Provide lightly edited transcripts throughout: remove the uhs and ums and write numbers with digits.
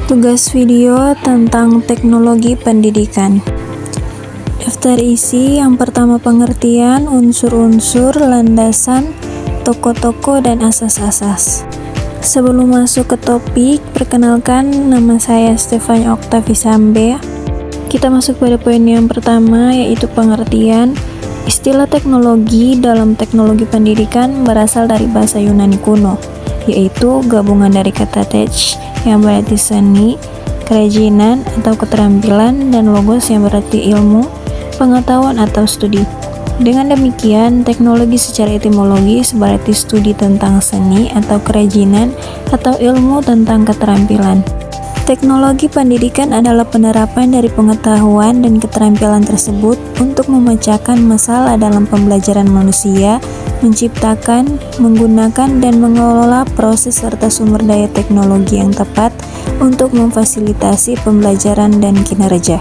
Tugas video tentang teknologi pendidikan. Daftar isi yang pertama pengertian, unsur-unsur, landasan, tokoh-tokoh, dan asas-asas. Sebelum masuk ke topik, perkenalkan nama saya Stefania Octavi Sambe. Kita masuk pada poin yang pertama, yaitu pengertian. Istilah teknologi dalam teknologi pendidikan berasal dari bahasa Yunani kuno, yaitu gabungan dari kata tech yang berarti seni, kerajinan atau keterampilan, dan logos yang berarti ilmu, pengetahuan atau studi. Dengan demikian, teknologi secara etimologis berarti studi tentang seni atau kerajinan atau ilmu tentang keterampilan. Teknologi pendidikan adalah penerapan dari pengetahuan dan keterampilan tersebut untuk memecahkan masalah dalam pembelajaran manusia, menciptakan, menggunakan, dan mengelola proses serta sumber daya teknologi yang tepat untuk memfasilitasi pembelajaran dan kinerja.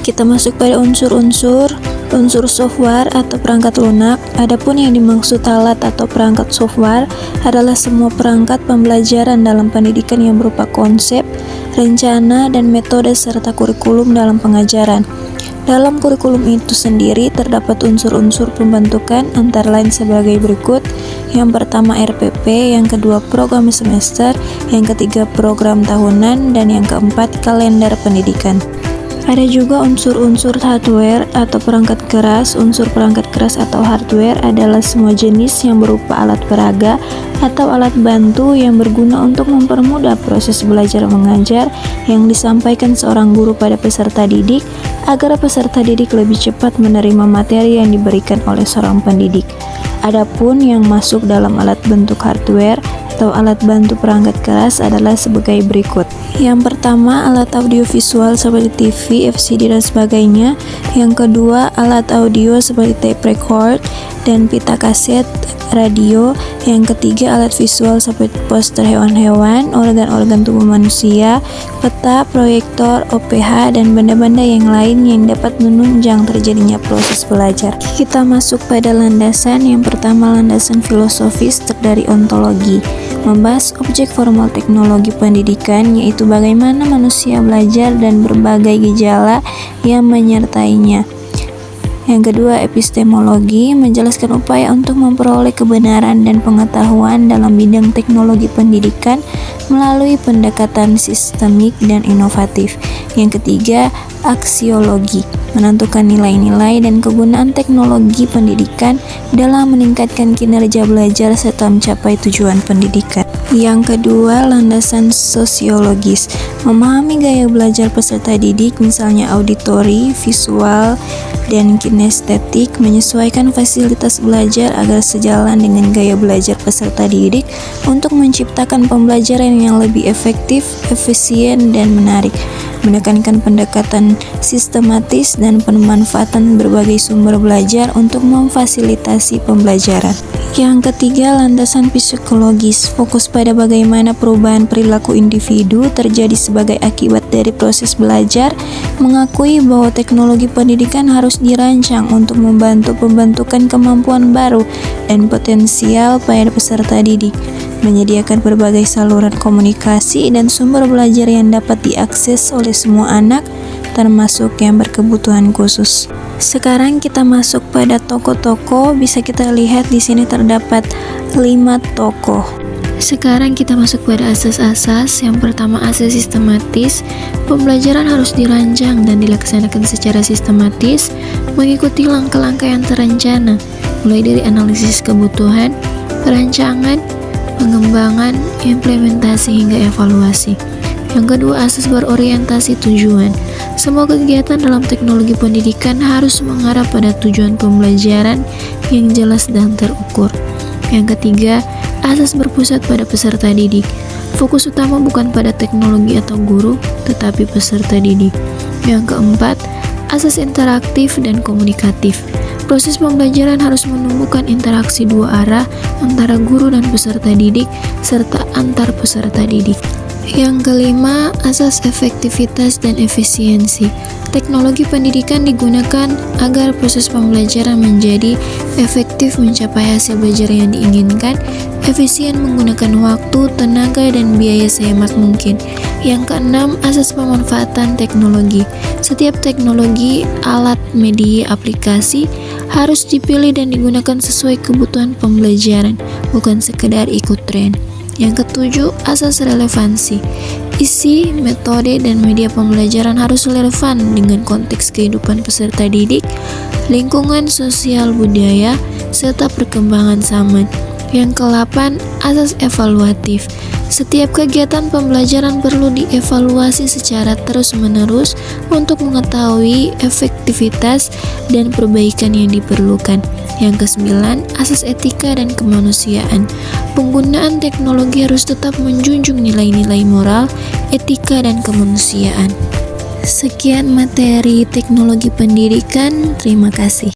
Kita masuk pada unsur software atau perangkat lunak. Adapun yang dimaksud alat atau perangkat software adalah semua perangkat pembelajaran dalam pendidikan yang berupa konsep, rencana, dan metode serta kurikulum dalam pengajaran. Dalam kurikulum itu sendiri terdapat unsur-unsur pembentukan antara lain sebagai berikut. Yang pertama RPP, yang kedua program semester, yang ketiga program tahunan, dan yang keempat kalender pendidikan. Ada juga unsur-unsur hardware atau perangkat keras. Unsur perangkat keras atau hardware adalah semua jenis yang berupa alat peraga atau alat bantu yang berguna untuk mempermudah proses belajar mengajar yang disampaikan seorang guru pada peserta didik agar peserta didik lebih cepat menerima materi yang diberikan oleh seorang pendidik. Adapun yang masuk dalam alat bentuk hardware atau alat bantu perangkat keras adalah sebagai berikut. Yang pertama, alat audiovisual seperti TV, FCD, dan sebagainya. Yang kedua, alat audio seperti tape record dan pita kaset radio. Yang ketiga, alat visual seperti poster hewan-hewan, organ-organ tubuh manusia, peta, proyektor, OPH, dan benda-benda yang lain yang dapat menunjang terjadinya proses belajar. Kita masuk pada landasan. Yang pertama, landasan filosofis dari ontologi, membahas objek formal teknologi pendidikan, yaitu bagaimana manusia belajar dan berbagai gejala yang menyertainya. Yang kedua, epistemologi, menjelaskan upaya untuk memperoleh kebenaran dan pengetahuan dalam bidang teknologi pendidikan melalui pendekatan sistemik dan inovatif. Yang ketiga, aksiologi, menentukan nilai-nilai dan kegunaan teknologi pendidikan dalam meningkatkan kinerja belajar serta mencapai tujuan pendidikan. Yang kedua, landasan sosiologis, memahami gaya belajar peserta didik, misalnya auditori, visual, dan kinestetik, menyesuaikan fasilitas belajar agar sejalan dengan gaya belajar peserta didik untuk menciptakan pembelajaran yang lebih efektif, efisien, dan menarik, menekankan pendekatan sistematis dan pemanfaatan berbagai sumber belajar untuk memfasilitasi pembelajaran. Yang ketiga, landasan psikologis, fokus pada bagaimana perubahan perilaku individu terjadi sebagai akibat dari proses belajar, mengakui bahwa teknologi pendidikan harus dirancang untuk membantu pembentukan kemampuan baru dan potensial pada peserta didik, menyediakan berbagai saluran komunikasi dan sumber belajar yang dapat diakses oleh semua anak, termasuk yang berkebutuhan khusus. Sekarang kita masuk pada tokoh-tokoh. Bisa kita lihat di sini terdapat 5 tokoh. Sekarang kita masuk pada asas-asas. Yang pertama, asas sistematis. Pembelajaran harus dirancang dan dilaksanakan secara sistematis, mengikuti langkah-langkah yang terencana, mulai dari analisis kebutuhan, perancangan, pengembangan, implementasi, hingga evaluasi. Yang kedua, asas berorientasi tujuan. Semua kegiatan dalam teknologi pendidikan harus mengarah pada tujuan pembelajaran yang jelas dan terukur. Yang ketiga, asas berpusat pada peserta didik. Fokus utama bukan pada teknologi atau guru, tetapi peserta didik. Yang keempat, asas interaktif dan komunikatif. Proses pembelajaran harus menumbuhkan interaksi dua arah antara guru dan peserta didik, serta antar peserta didik. Yang kelima, asas efektivitas dan efisiensi. Teknologi pendidikan digunakan agar proses pembelajaran menjadi efektif mencapai hasil belajar yang diinginkan, efisien menggunakan waktu, tenaga, dan biaya sehemat mungkin. Yang keenam, asas pemanfaatan teknologi. Setiap teknologi, alat, media, aplikasi harus dipilih dan digunakan sesuai kebutuhan pembelajaran, bukan sekedar ikut tren. Yang ketujuh, asas relevansi. Isi, metode, dan media pembelajaran harus relevan dengan konteks kehidupan peserta didik, lingkungan sosial budaya, serta perkembangan zaman. Yang ke-8, asas evaluatif. Setiap kegiatan pembelajaran perlu dievaluasi secara terus-menerus untuk mengetahui efektivitas dan perbaikan yang diperlukan. Yang ke-9, asas etika dan kemanusiaan. Penggunaan teknologi harus tetap menjunjung nilai-nilai moral, etika, dan kemanusiaan. Sekian materi teknologi pendidikan. Terima kasih.